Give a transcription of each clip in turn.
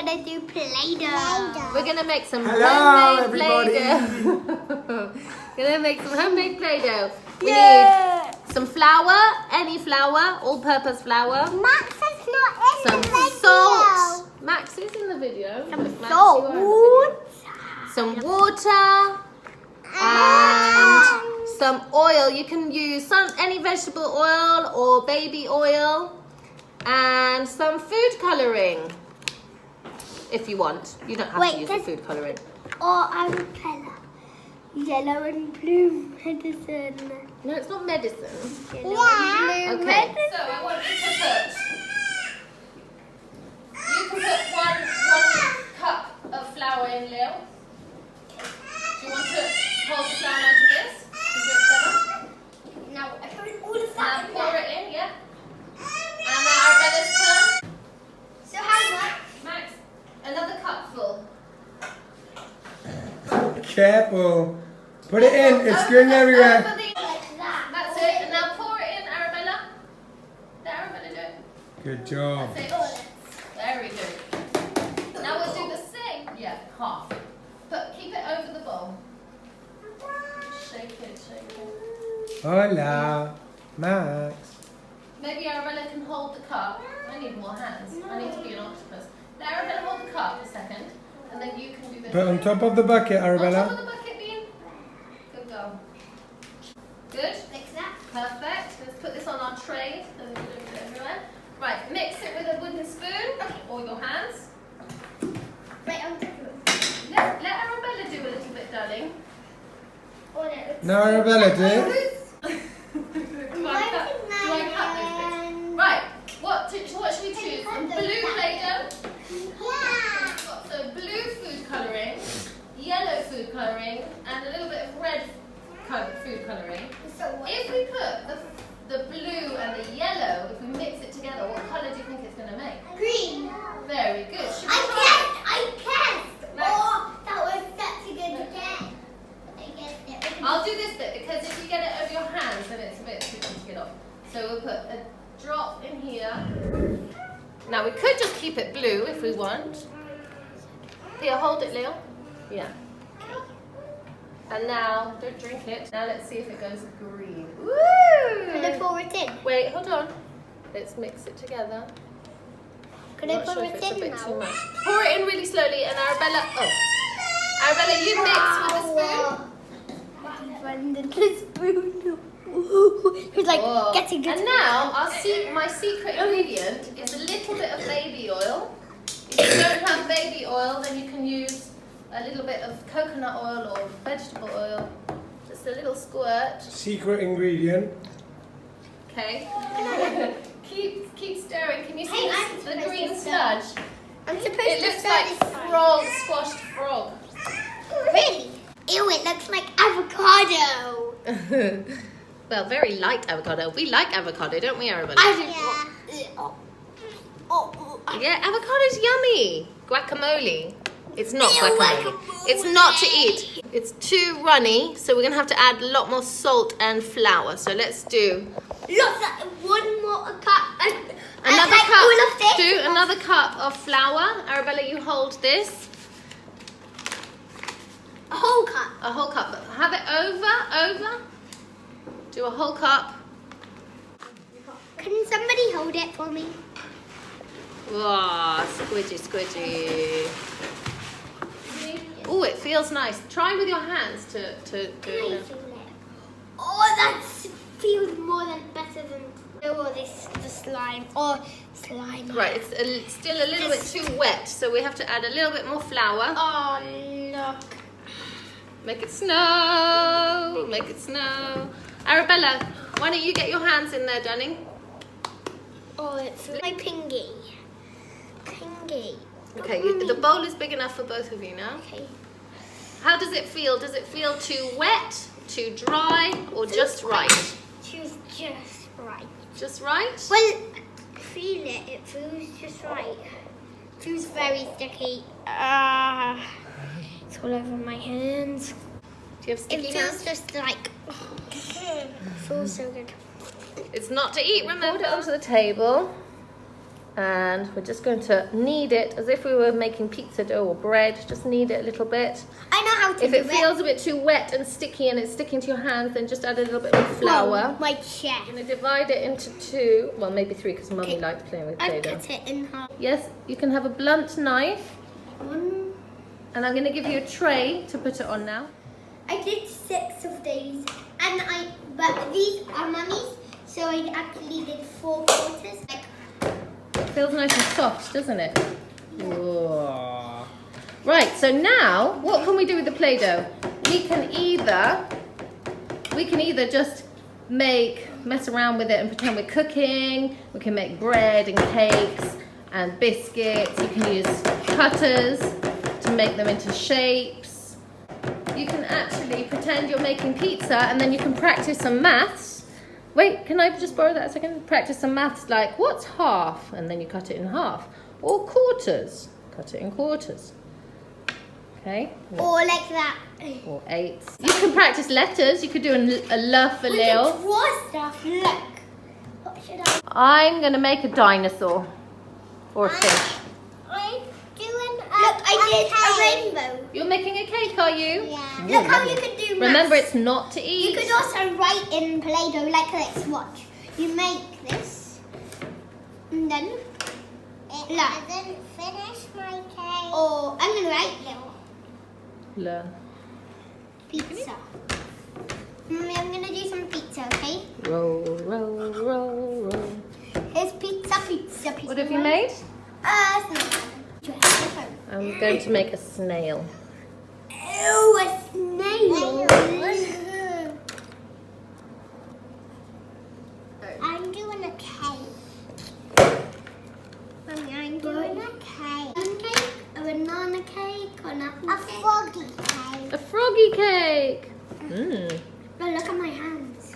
gonna do Play-Doh. We're gonna make some Hello, homemade everybody. Play-Doh. Gonna make some homemade Play-Doh. We need some flour, any flour, all-purpose flour. Max is not in Some the video. salt. Max is in the video. Some Max, salt. you are in the video. Some water. And some oil. You can use any vegetable oil or baby oil, and some food coloring if you want. You don't have to use the food coloring. Or umbrella. Yellow and blue medicine. No, it's not medicine. Yellow and blue Okay. medicine. So I want you to put. You can put one cup of flour in, Lil. Do you want to hold the flour onto this? And do it together? Now I put all the Now stuff in pour there. it in, yeah? And now Arabella's turn. So how much? Max, another cup full. Careful. Put it in. It's going everywhere. Over the- Like that. That's it. And now pour it in, Arabella. Let Arabella do it. Good job. That's it. Very good. Now we'll do the same. Yeah, half. But keep it over the bowl. Shake it, shake it. Hola, Max. Maybe Arabella can hold the cup. I need more hands. I need to be an octopus. Let Arabella hold the cup a second, and then you can do this. Put on top of the bucket, On top of Arabella. the bucket, Bean. Good girl. Good. Like that. Perfect. Let's put this on our tray. So we don't put it everywhere. Right. Mix it with a wooden spoon or your hands. Right on top of it. Let Arabella do a little bit, darling. Oh, no, it's- Now Arabella, do it. Do I cut those bits? Right. What should we choose? Some blue Play-Doh. Yeah. So blue food colouring, yellow food colouring, and a little bit of red food colouring. So what? If we put the blue and the yellow, if we mix it together, what colour do you think it's going to make? Green. Very good. Should we I try guessed. Max. Oh, that was such a good guess. I guessed it. it? I'll do this bit because if you get it over your hands, then it's a bit tricky to get off. So we'll put a drop in here. Now we could just keep it blue if we want. Here, hold it, Leo. Yeah. And now, don't drink it. Now let's see if it goes green. Can I Woo! pour it in? Wait, hold on. Let's mix it together. Can I Not pour sure if it it's a in bit now? too much. Pour it in really slowly, and Arabella. Oh, Arabella, you mix with the spoon. Brandon, the spoon. He's like Whoa. getting good. And now, my secret ingredient is a little bit of baby oil. If you don't have baby oil, then you can use a little bit of coconut oil or vegetable oil. Just a little squirt. Secret ingredient. Okay. keep stirring. Can you see Hey, I'm the supposed green to stir. sludge? I'm supposed It to looks stir like this side. frog, squashed frog. Really? Ew, it looks like avocado. Well, very light avocado. We like avocado, don't we, Arabella? Yeah, avocado's yummy. Guacamole. It's not Ew, guacamole. guacamole. It's not to eat. It's too runny, so we're going to have to add a lot more salt and flour. So let's do Look, one more cup. another take cup. all of this. Do another cup of flour. Arabella, you hold this. A whole cup. A whole cup. But have it over. Do a whole cup. Can somebody hold it for me? Wow, squidgy. Oh, it feels nice. Try with your hands to do it. Oh, that feels more than better than the slime. Or slime. Right, it's still a little bit too wet, so we have to add a little bit more flour. Oh, look. Make it snow. Make it snow. Arabella, why don't you get your hands in there, darling? Oh, it's my pingy. Okay, the bowl is big enough for both of you now. Okay. How does it feel? Does it feel too wet, too dry, or just right? Choose just right. Just right? Well, feel it. It feels just right. It feels very sticky. It's all over my hands. Do you have sticky It hands? feels just like. It feels so good. It's not to eat, remember. Put it onto the table. And we're just going to knead it as if we were making pizza dough or bread. Just knead it a little bit. I know how to If do it feels a bit too wet and sticky and it's sticking to your hands, then just add a little bit more flour. My chef. I'm going to divide it into 2, well maybe 3 because Mummy likes playing with I Play-Doh. cut it in half. Yes, you can have a blunt knife. One. And I'm going to give you a tray to put it on now. I did 6 of these, but these are Mummy's, so I actually did 4 quarters. Like, It feels nice and soft, doesn't it? Whoa. Right, so now, what can we do with the Play-Doh? We can either just mess around with it and pretend we're cooking. We can make bread and cakes and biscuits. You can use cutters to make them into shapes. You can actually pretend you're making pizza and then you can practice some maths. Wait, can I just borrow that a second? Practice some maths like, what's half? And then you cut it in half. Or quarters. Cut it in quarters. Okay? or like that. Or 8s. You can practice letters. You could do a luff, a We lil. can draw stuff. Look. What should I? I'm going to make a dinosaur. Or a fish. I'm doing Look, I did a rainbow. You're making a cake, are you? Yeah. Ooh, Look how lovely. you can do Remember, maths. it's not to You eat. could also write in Play-Doh like this. Watch. You make this, and then it doesn't finish my cake. Or I'm gonna write little Learn. pizza. Mommy, I'm gonna do some pizza, okay? Roll, roll, roll, roll. Here's pizza, pizza, pizza. What have you made? Snail. I'm going to make a snail. Ew, a snail. I'm doing a cake. Mommy, I'm doing a cake. Pancake, a banana cake, or an apple cake. A froggy cake. A froggy cake. Mmm. Oh, look at my hands.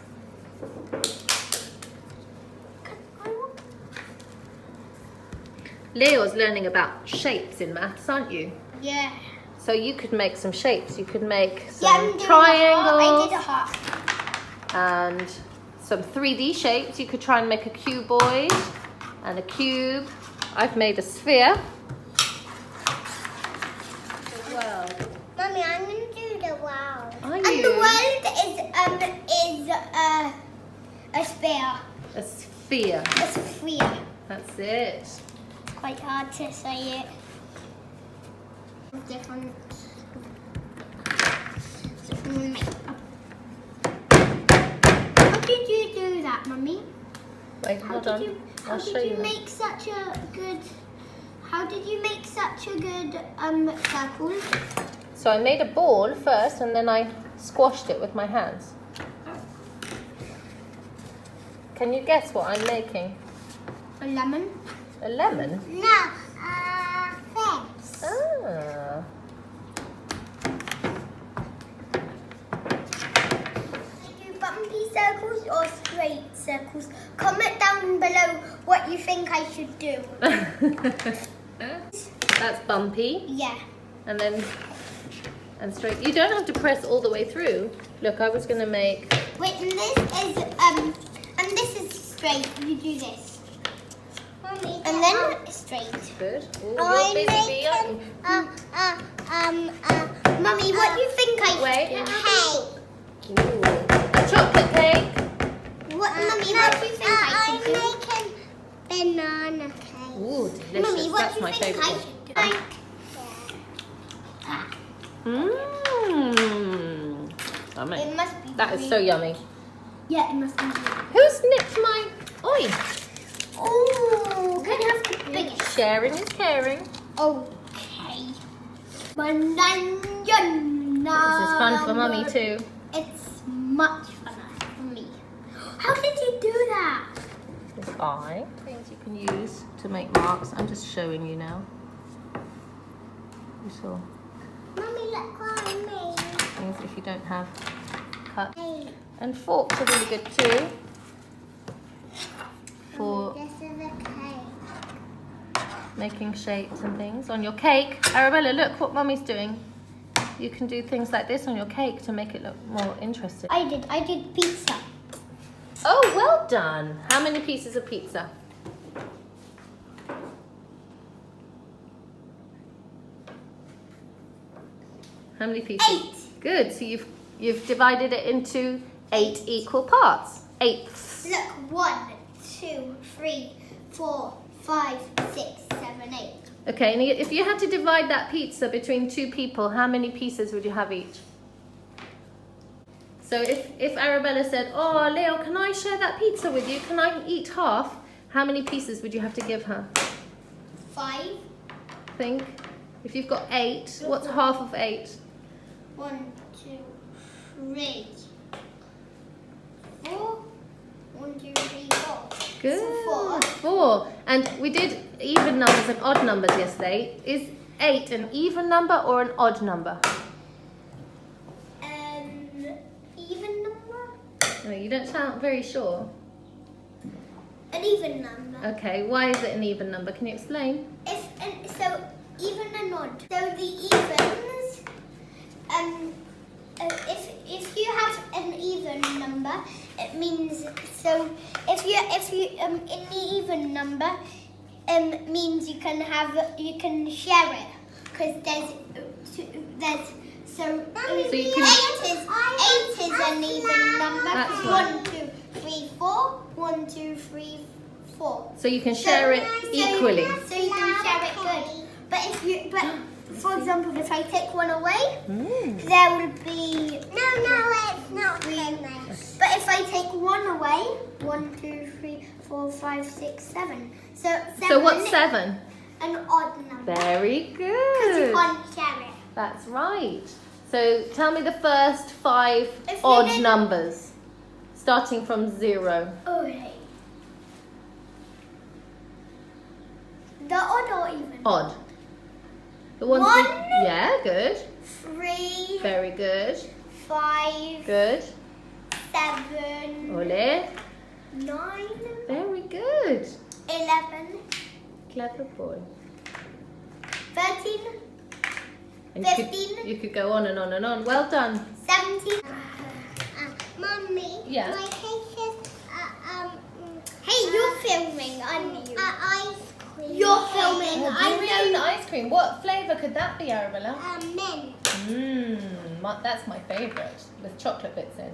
Leo's learning about shapes in maths, aren't you? Yeah. So you could make some shapes. You could make Yeah, I'm some doing triangles I did a heart. and some 3D shapes. You could try and make a cuboid and a cube. I've made a sphere. Well, Mommy, I'm gonna do the world. Are And you? the world is a sphere. A sphere. A sphere. That's it. It's quite hard to say it. Different. How did you do that, Mummy? Wait, hold on. I'll show you. Make such a good? How did you make such a good circle? So I made a ball first and then I squashed it with my hands. Can you guess what I'm making? A lemon? A lemon? No, fence. Ah. Do bumpy circles or straight circles? Comment down below what you think I should do. That's bumpy. Yeah. And then and straight. You don't have to press all the way through. Look, I was gonna make Wait, and this is straight. You do this. And then straight. good. Ooh, you're busy, aren't you? Mummy, what do you think I Wait. should do? Ooh. A chocolate cake. Mummy, what do you think I should do? I'm making banana cake. Ooh, delicious. Mummy, what That's do you my think I favourite. should do? Yummy. It must be. That is so yummy. Yeah, it must be. Who's nicked my oi? Oh, can you have the biggest? Sharing is caring. Okay. Banana. This is fun for Mummy too. It's much funner for me. How did you do that? This eye, things you can use to make marks. I'm just showing you now. You saw Mummy, look what I made. things if you don't have cut. Hey, And forks are really good too. For this is a cake. making shapes and things on your cake. Arabella, look what Mummy's doing. You can do things like this on your cake to make it look more interesting. I did pizza. Oh, well done. How many pieces of pizza? How many pieces? 8. Good. So you've divided it into 8 equal parts. Eighths. Look, 1, 2, 3, 4, 5, 6, 7, 8. Okay, and if you had to divide that pizza between 2 people, how many pieces would you have each? So if Arabella said, oh, Leo, can I share that pizza with you? Can I eat half? How many pieces would you have to give her? 5. Think. If you've got 8, what's half of 8? 1, 2, 3, 4. 1, 2, 3, 4. Good. So 4. 4. And we did even numbers and odd numbers yesterday. Is 8 an even number or an odd number? Even number? No, you don't sound very sure. An even number. Okay, why is it an even number? Can you explain? So even and odd. So the evens, if you have an even number, it means if you in the even number, means you can share it because there's so you can- 8 is an even number. That's right. 1, 2, 3, 4. 1, 2, 3, 4. So you can share it equally. So you can share it good. But for example, if I take one away, there will be it's not finished. But if I take one away, 1, 2, 3, 4, 5, 6, 7. So what's 7? An odd number. Very Because you good. can't share it. That's right. So tell me the first 5 If you odd didn't- numbers, starting from 0. Okay. The odd or even? Odd. The ones 1. Yeah, good. 3, Very good. 5, Good. 7, Ole. 9, Very good. 11, Clever boy. 13, And 15. you could go on and on and on. Well done. 17. Mummy. Yeah. My cake is, hey, you're filming, aren't you? Ice cream. You're filming. Green ice cream. What flavour could that be, Arabella? Mint. That's my favourite, with chocolate bits in.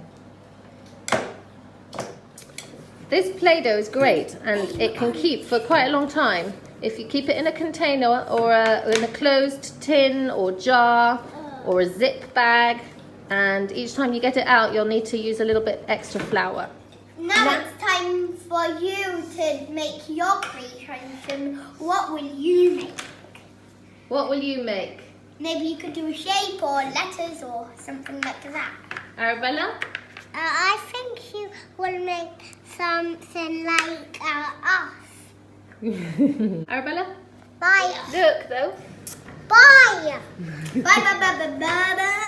This Play-Doh is great, and it can keep for quite a long time. If you keep it in a container or in a closed tin or jar or a zip bag, and each time you get it out, you'll need to use a little bit extra flour. Now it's time for you to make your creation. What will you make? What will you make? Maybe you could do a shape or letters or something like that. Arabella? I think you will make something like us. Arabella? Bye. Look, though. Bye. Bye, bye, bye, bye, bye, bye.